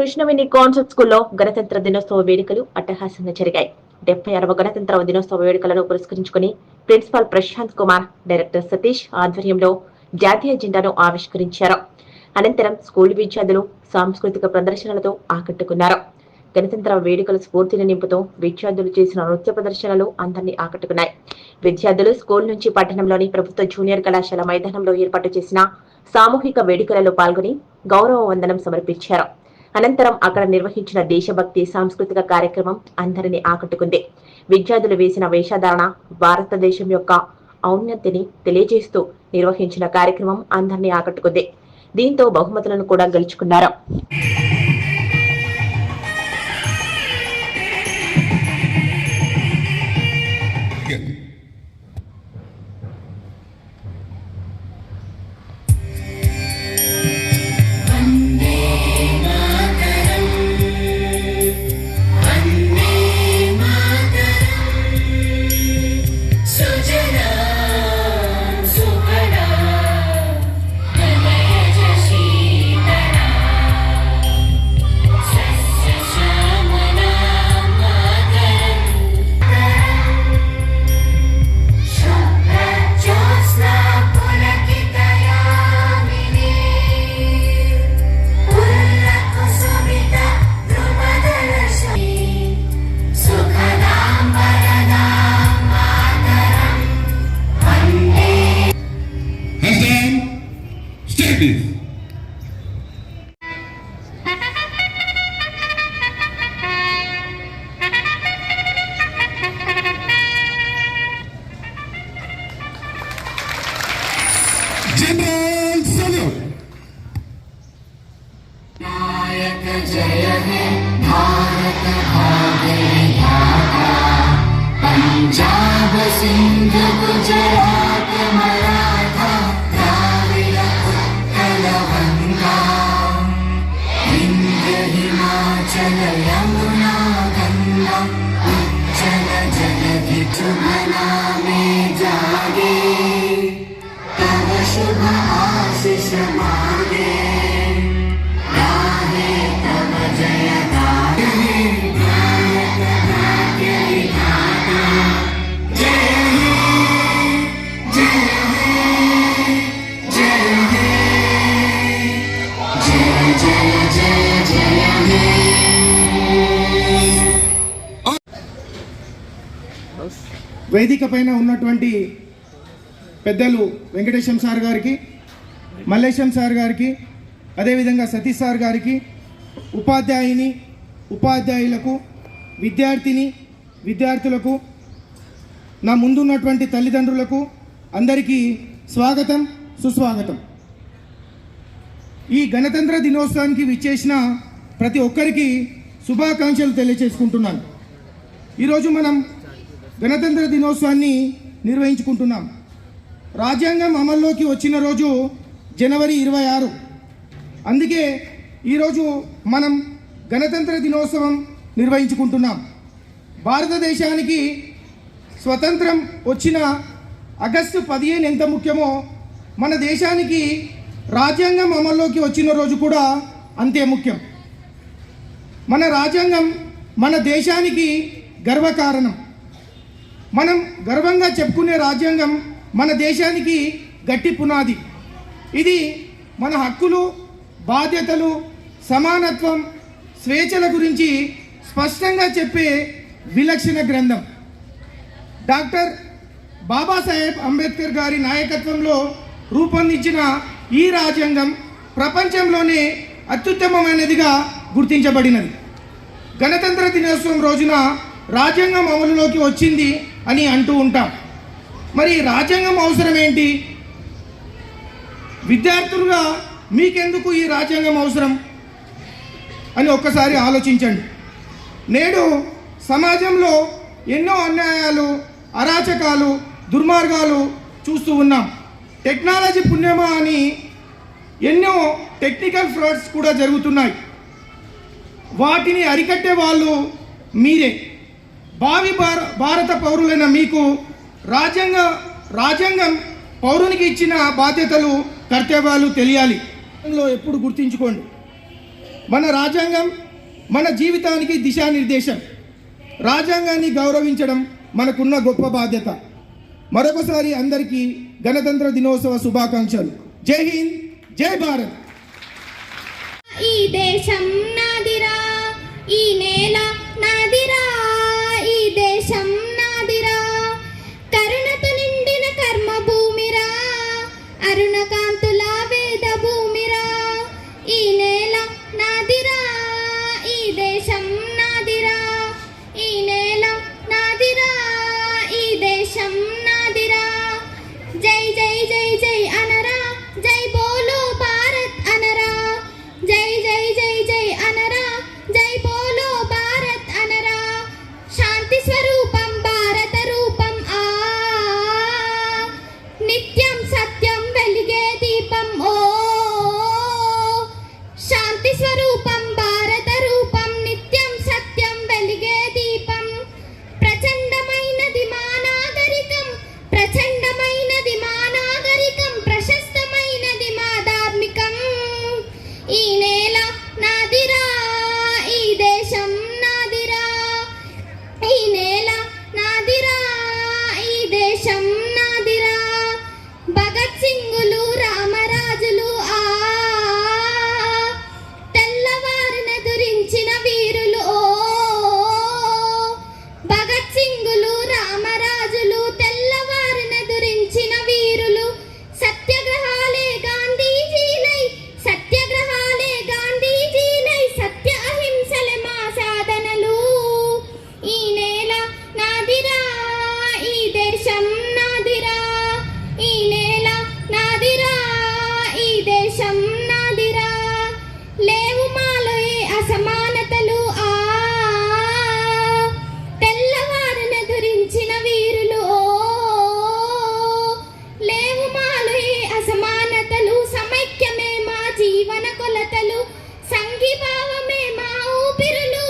Krishnaveni concept స్కూల్లో గణతంత్ర దినోత్సవ వేడుకలు అట్టహాసంగా జరిగాయి. 76వ గణతంత్ర దినోత్సవ వేడుకలను పురస్కరించుకుని ప్రిన్సిపాల్ ప్రశాంత్ కుమార్, డైరెక్టర్ సతీష్ ఆధ్వర్యంలో జాతీయ జెండాను ఆవిష్కరించారు. అనంతరం స్కూల్ విద్యార్థులు సాంస్కృతిక ప్రదర్శనలతో ఆకట్టుకున్నారు. గణతంత్ర వేడుకల స్ఫూర్తిని నింపుతూ విద్యార్థులు చేసిన నృత్య ప్రదర్శనలు అందరినీ ఆకట్టుకున్నాయి. విద్యార్థులు స్కూల్ నుంచి పట్టణంలోని ప్రభుత్వ జూనియర్ కళాశాల మైదానంలో ఏర్పాటు చేసిన సామూహిక వేడుకలలో పాల్గొని గౌరవ వందనం సమర్పించారు. అనంతరం అక్కడ నిర్వహించిన దేశభక్తి సాంస్కృతిక కార్యక్రమం అందరినీ ఆకట్టుకుంది. విద్యార్థులు వేసిన వేషధారణ భారతదేశం యొక్క ఔన్నత్యని తెలియజేస్తూ నిర్వహించిన కార్యక్రమం అందరినీ ఆకట్టుకుంది. దీంతో బహుమతులను కూడా గెలుచుకున్నారు. General Salute. नायक जय हे भारत भाग्य विधाता, पंजाब सिंध गुजरात मराठा द्राविड उत्कल गंगा, विंध्य हिमाचल यमुना गंगा उज्जल जलधि तुम्हारा में जागे, तव शुभ आशीष मांगे, गाहे तव जय गाहे नायक भाग्य विधाता, जय हे जय हे जय हे जय जय जय जय हे। వేదిక పైన ఉన్నటువంటి పెద్దలు వెంకటేశం సార్ గారికి, మల్లేశం సార్ గారికి, అదేవిధంగా సతీష్ సార్ గారికి, ఉపాధ్యాయులకు, విద్యార్థులకు, నా ముందున్నటువంటి తల్లిదండ్రులకు అందరికీ స్వాగతం, సుస్వాగతం. ఈ గణతంత్ర దినోత్సవానికి విచ్చేసిన ప్రతి ఒక్కరికి శుభాకాంక్షలు తెలియజేసుకుంటున్నాను. ఈరోజు మనం గణతంత్ర దినోత్సవాన్ని నిర్వహించుకుంటున్నాం. రాజ్యాంగం అమల్లోకి వచ్చిన రోజు జనవరి 26. అందుకే ఈరోజు మనం గణతంత్ర దినోత్సవం నిర్వహించుకుంటున్నాం. భారతదేశానికి స్వతంత్రం వచ్చిన ఆగస్టు 15 ఎంత ముఖ్యమో మన దేశానికి రాజ్యాంగం అమల్లోకి వచ్చిన రోజు కూడా అంతే ముఖ్యం. మన రాజ్యాంగం మన దేశానికి గర్వకారణం. మనం గర్వంగా చెప్పుకునే రాజ్యాంగం మన దేశానికి గట్టి పునాది. ఇది మన హక్కులు, బాధ్యతలు, సమానత్వం, స్వేచ్ఛల గురించి స్పష్టంగా చెప్పే విలక్షణ గ్రంథం. డాక్టర్ బాబాసాహెబ్ అంబేద్కర్ గారి నాయకత్వంలో రూపొందించిన ఈ రాజ్యాంగం ప్రపంచంలోనే అత్యుత్తమమైనదిగా గుర్తించబడినది. గణతంత్ర దినోత్సవం రోజున రాజ్యాంగం అమలులోకి వచ్చింది అని అంటూ ఉంటాం. మరి రాజ్యాంగం అవసరం ఏంటి? విద్యార్థులుగా మీకెందుకు ఈ రాజ్యాంగం అవసరం అని ఒక్కసారి ఆలోచించండి. నేడు సమాజంలో ఎన్నో అన్యాయాలు, అరాచకాలు, దుర్మార్గాలు చూస్తూ ఉన్నాం. టెక్నాలజీ పుణ్యమా అని ఎన్నో టెక్నికల్ ఫ్రాడ్స్ కూడా జరుగుతున్నాయి. వాటిని అరికట్టే వాళ్ళు మీరే. భావి భారత పౌరులైన మీకు రాజ్యాంగం పౌరునికి ఇచ్చిన బాధ్యతలు, కర్తవ్యాలు తెలియాలి. ఎప్పుడు గుర్తుంచుకోండి, మన రాజ్యాంగం మన జీవితానికి దిశానిర్దేశం. రాజ్యాంగాన్ని గౌరవించడం మనకున్న గొప్ప బాధ్యత. మరొకసారి అందరికీ గణతంత్ర దినోత్సవ శుభాకాంక్షలు. జై హింద్, జై భారత్. ఈ దేశం నాదిరా, ఈ నేల నాదిరా, ఈ దేశం నాదిరా, కరుణతో నిండిన కర్మ భూమిరా, అరుణ కాంతుల వేద భూమిరా, ఈ నేల నాదిరా, ఈ దేశం నాదిరా, ఈ నేల నాదిరా, ఈ దేశం నాదిరా. జై జై జై జై అనరా, జై బోలో భారత్ అనరా, జై జై జై జై అనరా, జై బోలో భారత్ అనరా. శాంతి స్వరూపం భారత రూపం ఆ, నిత్యం సత్యం వెలిగే దీపం ఓ. శాంతి స్వరూపం భారత రూపం, నిత్యం సత్యం వెలిగే దీపం. ప్రచండమైనది మా నాగరికం, ప్రచండమైనది మా నాగరికం, ప్రశస్తమైనది మా ధార్మికం. ఈ నేల నాదిరా, ఈ దేశం నాదిరా, ఈ నేల నాదిరా, ఈ దేశం నాదిరా. భగత్ సింగులు రామరాజులు ఆ, తెల్లవారిన దురించిన వీరులు ఓ. భగత్ సింగులు రామరాజులు తెల్లవారిన దురించిన వీరులు. సత్యాగ్రహాలే గాంధీజీలై, సత్యాగ్రహాలే గాంధీజీలై, సత్య అహింసలే మా సాధనలు. ఈ నేల నాదిరా, ఈ దేశం నాదిరా, ఈ నేల నాదిరా, ఈ దేశం నాదిరా. లేవు మాలో ఏ అసమానతలు ఆ, తెల్లవారిన ధరించిన వీరులు ఓ. లేవు మాలో ఏ అసమానతలు, సమైక్యమే మా జీవన కొలతలు, సంఘీభావమే మా ఊపిరులు,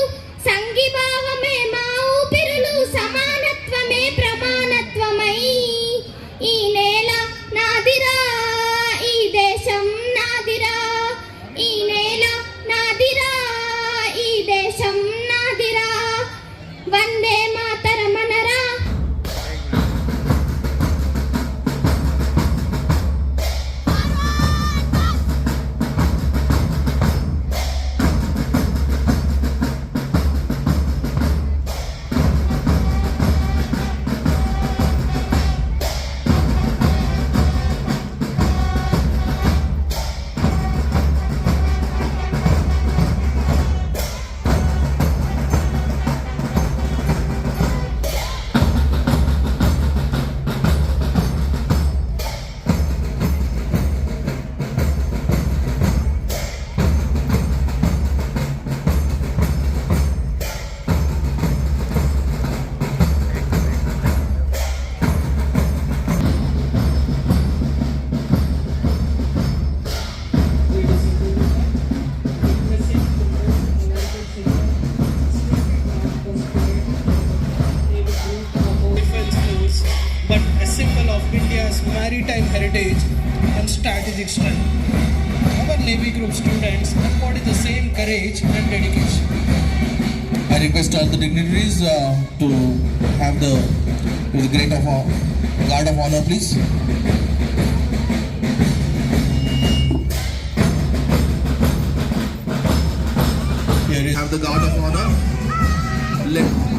సంఘీభావమే మా ఊపిరులు, సమానత్వమే ప్రమాణత్వమై. ఈ నేల నాదిరా, ఈ దేశం నాదిరా, ఈ నేల నాదిరా, ఈ దేశం నాదిరా. వందే మాతరమనరా. Defense force, but a symbol of India's maritime heritage and strategic strength. Our Navy Group students embody the same courage and dedication. I request all the dignitaries to have the grade of guard of honor, please. Here is have the guard of honor. Left.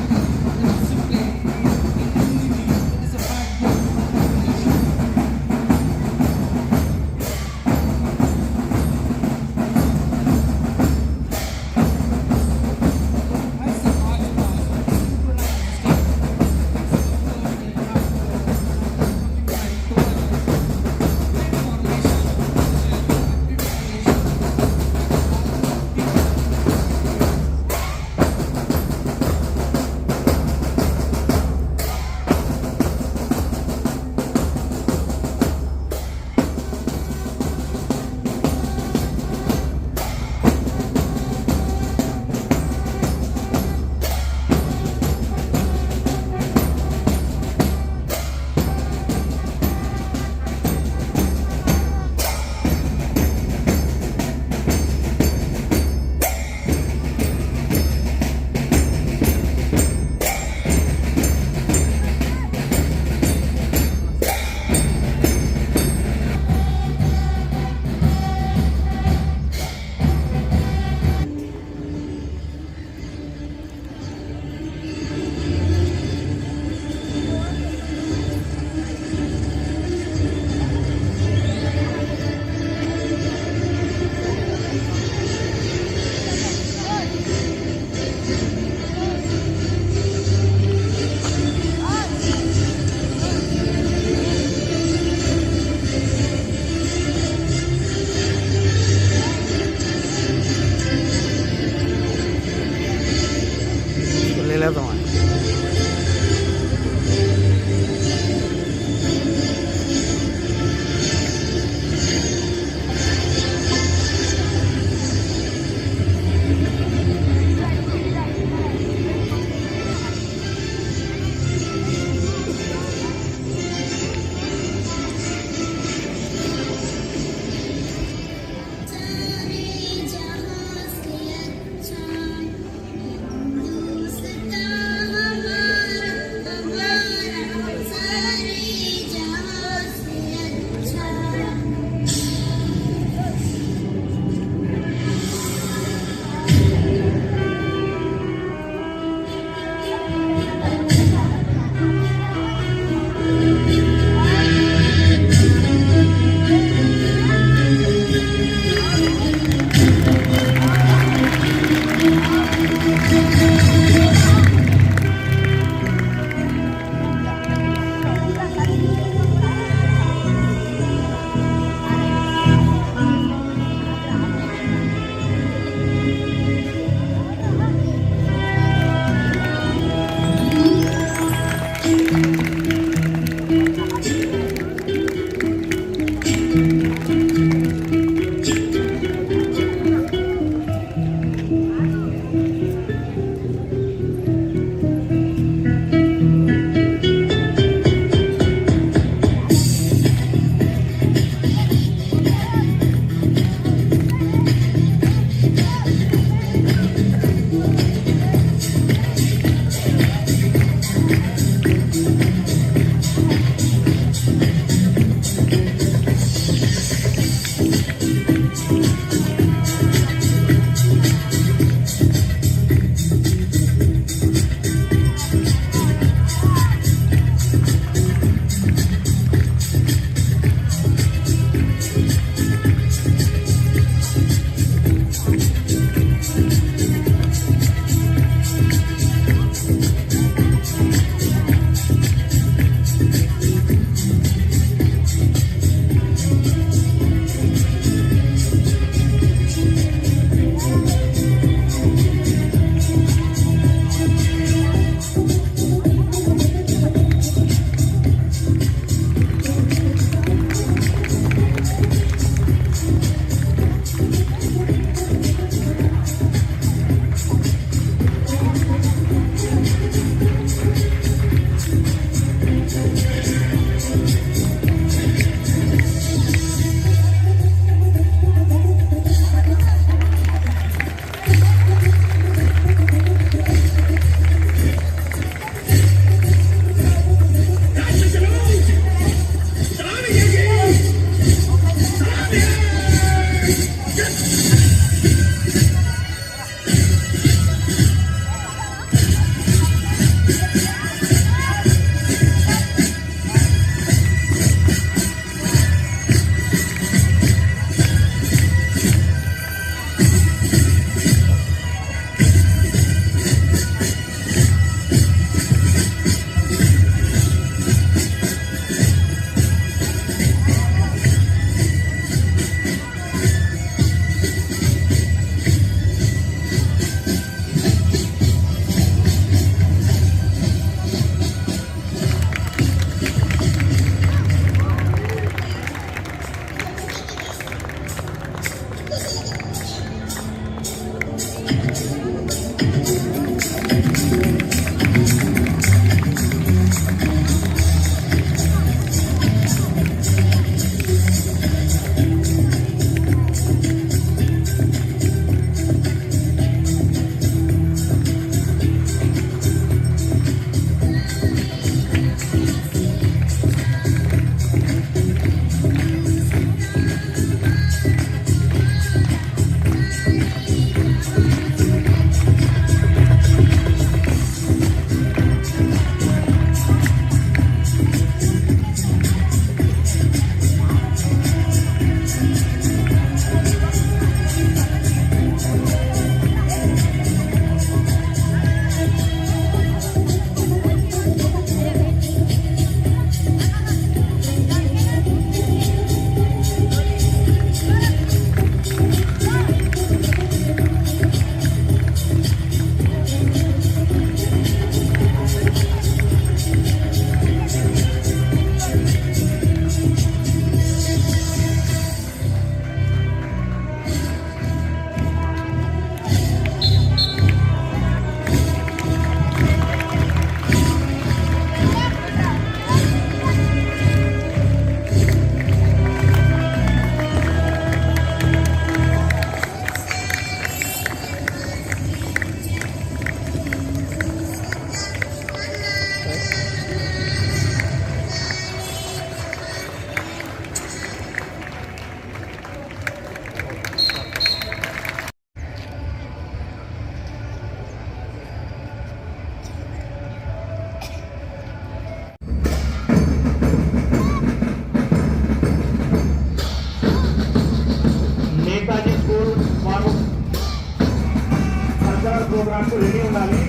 వరకు ready ఉండాలి.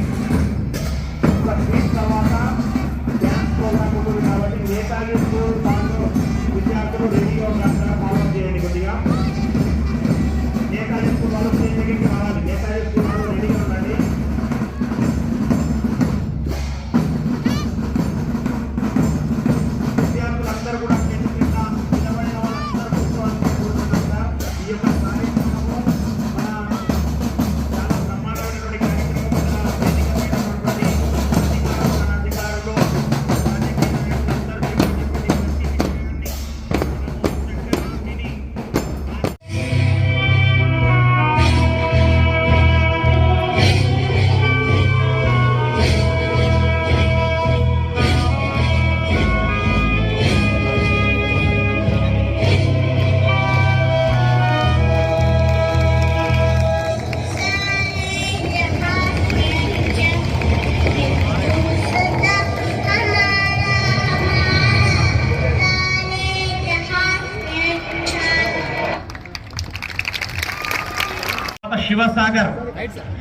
ఒక speech తర్వాత dance programme ఉంటుంది కాబట్టి Netaji school దాంట్లో విద్యార్థులు రెడీగా ఉండాలని ఫాలో చేయండి. కొద్దిగా నేతాజీ స్కూల్ వాళ్ళు స్టేజ్ దగ్గరికి రావాలి. నేతాజీ స్కూల్ వాళ్ళు రెడీగా ఉండండి. విద్యార్థులందరూ కూడా స్టేజ్ కింద నిలబడిన వాళ్ళందరూ కూర్చోవాలని కోరుకుంటున్నాం. ఈ యొక్క కార్యక్రమము మన చాలా బ్రహ్మాండమైనటువంటి కార్యక్రమం. మన వేదికమైనటువంటి అధికారులు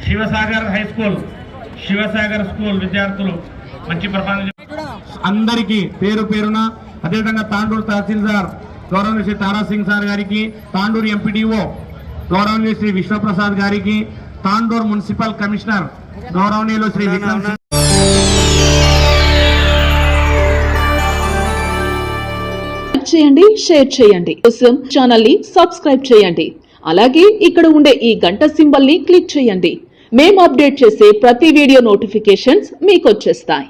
Shivasagar high school, Shivasagar school విద్యార్థులు మంచి పర్ఫార్మెన్స్ అందరికీ పేరు పేరున, అదేవిధంగా తాండూరు తహసీల్దార్ గౌరవనీయ శ్రీ తారా సింగ్ సార్ గారికి, తాండూరు ఎంపీడీఓ గౌరవనీయ శ్రీ విశ్వప్రసాద్ గారికి, తాండూరు మున్సిపల్ కమిషనర్ గౌరవనీయులు శ్రీ విక్రమ్ చేయండి, షేర్ చేయండి, కోసం ఛానల్ ని సబ్స్క్రైబ్ చేయండి. అలాగే ఇక్కడ ఉండే ఈ గంట సింబల్ ని క్లిక్ చేయండి. మేము అప్డేట్ చేసే ప్రతి వీడియో నోటిఫికేషన్స్ మీకు వచ్చేస్తాయి.